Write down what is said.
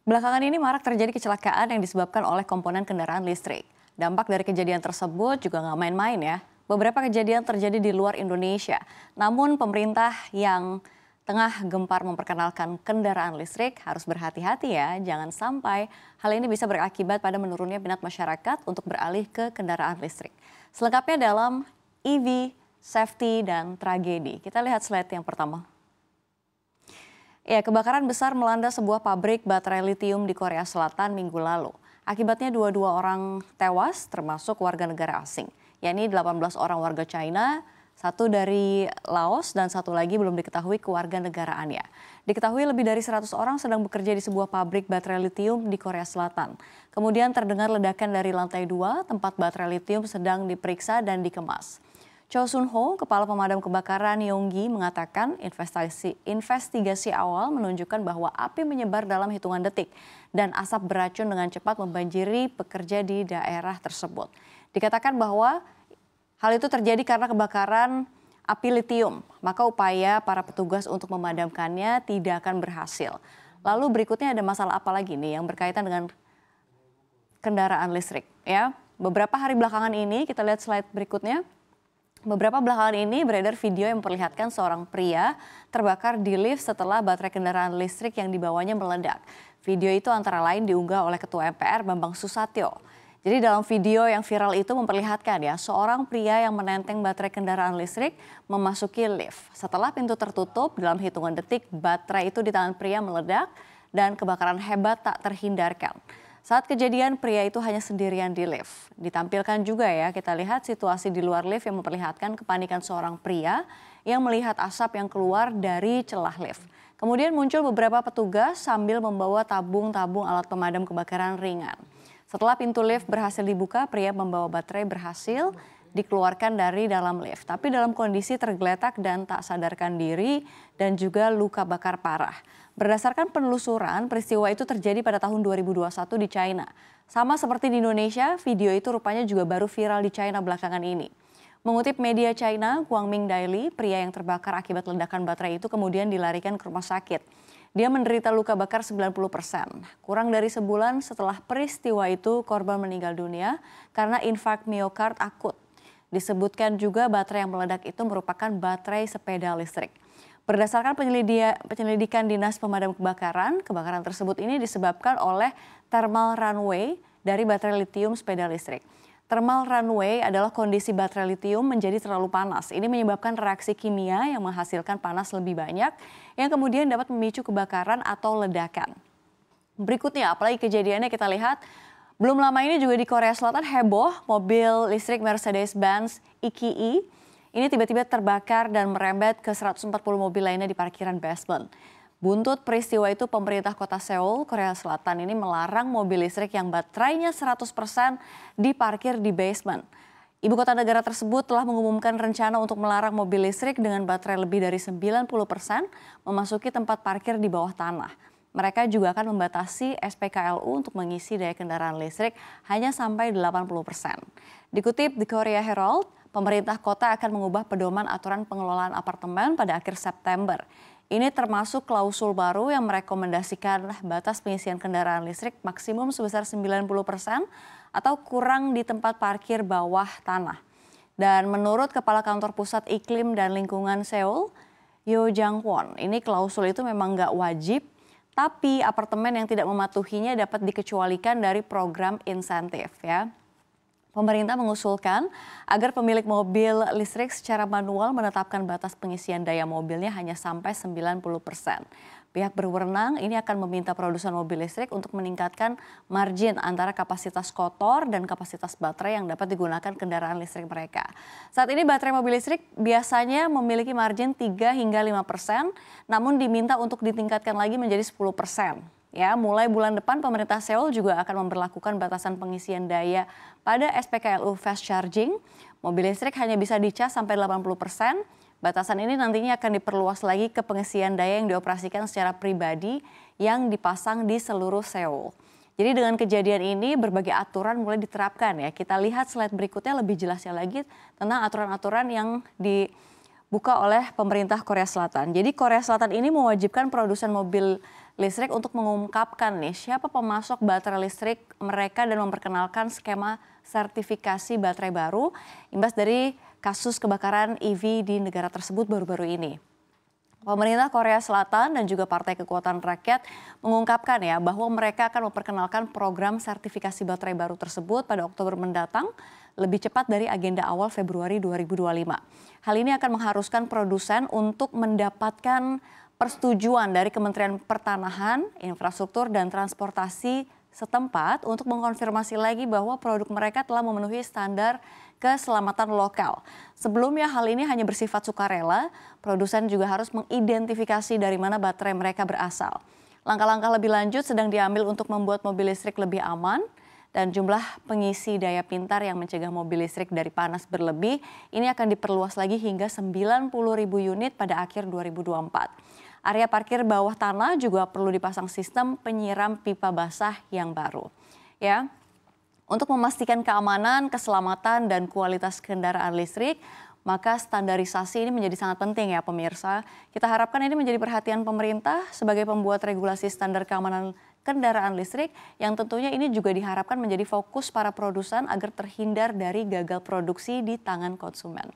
Belakangan ini marak terjadi kecelakaan yang disebabkan oleh komponen kendaraan listrik. Dampak dari kejadian tersebut juga nggak main-main ya. Beberapa kejadian terjadi di luar Indonesia. Namun pemerintah yang tengah gempar memperkenalkan kendaraan listrik harus berhati-hati ya. Jangan sampai hal ini bisa berakibat pada menurunnya minat masyarakat untuk beralih ke kendaraan listrik. Selengkapnya dalam EV, Safety, dan Tragedi. Kita lihat slide yang pertama. Ya, kebakaran besar melanda sebuah pabrik baterai litium di Korea Selatan minggu lalu. Akibatnya dua orang tewas termasuk warga negara asing, yakni 18 orang warga China, satu dari Laos dan satu lagi belum diketahui kewarganegaraannya. Diketahui lebih dari 100 orang sedang bekerja di sebuah pabrik baterai litium di Korea Selatan. Kemudian terdengar ledakan dari lantai 2, tempat baterai litium sedang diperiksa dan dikemas. Cho Sun Ho, Kepala Pemadam Kebakaran Yonggi, mengatakan investigasi awal menunjukkan bahwa api menyebar dalam hitungan detik dan asap beracun dengan cepat membanjiri pekerja di daerah tersebut. Dikatakan bahwa hal itu terjadi karena kebakaran api litium, maka upaya para petugas untuk memadamkannya tidak akan berhasil. Lalu berikutnya ada masalah apa lagi nih yang berkaitan dengan kendaraan listrik ya. Beberapa hari belakangan ini, kita lihat slide berikutnya. Beberapa belakangan ini beredar video yang memperlihatkan seorang pria terbakar di lift setelah baterai kendaraan listrik yang dibawanya meledak. Video itu antara lain diunggah oleh Ketua MPR Bambang Susatyo. Jadi dalam video yang viral itu memperlihatkan ya seorang pria yang menenteng baterai kendaraan listrik memasuki lift. Setelah pintu tertutup dalam hitungan detik baterai itu di tangan pria meledak dan kebakaran hebat tak terhindarkan. Saat kejadian pria itu hanya sendirian di lift. Ditampilkan juga ya kita lihat situasi di luar lift yang memperlihatkan kepanikan seorang pria yang melihat asap yang keluar dari celah lift. Kemudian muncul beberapa petugas sambil membawa tabung-tabung alat pemadam kebakaran ringan. Setelah pintu lift berhasil dibuka, pria membawa baterai berhasil dikeluarkan dari dalam lift. Tapi dalam kondisi tergeletak dan tak sadarkan diri dan juga luka bakar parah. Berdasarkan penelusuran, peristiwa itu terjadi pada tahun 2021 di China. Sama seperti di Indonesia, video itu rupanya juga baru viral di China belakangan ini. Mengutip media China, Guangming Daily, pria yang terbakar akibat ledakan baterai itu kemudian dilarikan ke rumah sakit. Dia menderita luka bakar 90%. Kurang dari sebulan setelah peristiwa itu, korban meninggal dunia karena infark miokard akut. Disebutkan juga baterai yang meledak itu merupakan baterai sepeda listrik. Berdasarkan penyelidikan Dinas Pemadam Kebakaran, kebakaran tersebut ini disebabkan oleh thermal runaway dari baterai litium sepeda listrik. Thermal runaway adalah kondisi baterai litium menjadi terlalu panas. Ini menyebabkan reaksi kimia yang menghasilkan panas lebih banyak yang kemudian dapat memicu kebakaran atau ledakan. Berikutnya, apalagi kejadiannya kita lihat, belum lama ini juga di Korea Selatan heboh mobil listrik Mercedes-Benz EQE. Ini tiba-tiba terbakar dan merembet ke 140 mobil lainnya di parkiran basement. Buntut peristiwa itu pemerintah kota Seoul, Korea Selatan ini melarang mobil listrik yang baterainya 100% diparkir di basement. Ibu kota negara tersebut telah mengumumkan rencana untuk melarang mobil listrik dengan baterai lebih dari 90% memasuki tempat parkir di bawah tanah. Mereka juga akan membatasi SPKLU untuk mengisi daya kendaraan listrik hanya sampai 80%. Dikutip di Korea Herald, pemerintah kota akan mengubah pedoman aturan pengelolaan apartemen pada akhir September. Ini termasuk klausul baru yang merekomendasikan batas pengisian kendaraan listrik maksimum sebesar 90% atau kurang di tempat parkir bawah tanah. Dan menurut Kepala Kantor Pusat Iklim dan Lingkungan Seoul, Yo Jang-won, ini klausul itu memang nggak wajib, tapi apartemen yang tidak mematuhinya dapat dikecualikan dari program insentif ya. Pemerintah mengusulkan agar pemilik mobil listrik secara manual menetapkan batas pengisian daya mobilnya hanya sampai 90%. Pihak berwenang ini akan meminta produsen mobil listrik untuk meningkatkan margin antara kapasitas kotor dan kapasitas baterai yang dapat digunakan kendaraan listrik mereka. Saat ini baterai mobil listrik biasanya memiliki margin 3 hingga 5%, namun diminta untuk ditingkatkan lagi menjadi 10%. Ya, mulai bulan depan pemerintah Seoul juga akan memberlakukan batasan pengisian daya pada SPKLU fast charging. Mobil listrik hanya bisa dicas sampai 80%. Batasan ini nantinya akan diperluas lagi ke pengisian daya yang dioperasikan secara pribadi yang dipasang di seluruh Seoul. Jadi dengan kejadian ini berbagai aturan mulai diterapkan ya. Kita lihat slide berikutnya lebih jelasnya lagi tentang aturan-aturan yang dibuka oleh pemerintah Korea Selatan. Jadi Korea Selatan ini mewajibkan produsen mobil listrik untuk mengungkapkan nih siapa pemasok baterai listrik mereka dan memperkenalkan skema sertifikasi baterai baru imbas dari kasus kebakaran EV di negara tersebut baru-baru ini. Pemerintah Korea Selatan dan juga Partai Kekuatan Rakyat mengungkapkan ya bahwa mereka akan memperkenalkan program sertifikasi baterai baru tersebut pada Oktober mendatang lebih cepat dari agenda awal Februari 2025. Hal ini akan mengharuskan produsen untuk mendapatkan persetujuan dari Kementerian Pertanahan, Infrastruktur dan Transportasi setempat untuk mengkonfirmasi lagi bahwa produk mereka telah memenuhi standar keselamatan lokal. Sebelumnya hal ini hanya bersifat sukarela, produsen juga harus mengidentifikasi dari mana baterai mereka berasal. Langkah-langkah lebih lanjut sedang diambil untuk membuat mobil listrik lebih aman dan jumlah pengisi daya pintar yang mencegah mobil listrik dari panas berlebih ini akan diperluas lagi hingga 90.000 unit pada akhir 2024. Area parkir bawah tanah juga perlu dipasang sistem penyiram pipa basah yang baru. Ya. Untuk memastikan keamanan, keselamatan, dan kualitas kendaraan listrik, maka standarisasi ini menjadi sangat penting ya pemirsa. Kita harapkan ini menjadi perhatian pemerintah sebagai pembuat regulasi standar keamanan kendaraan listrik yang tentunya ini juga diharapkan menjadi fokus para produsen agar terhindar dari gagal produksi di tangan konsumen.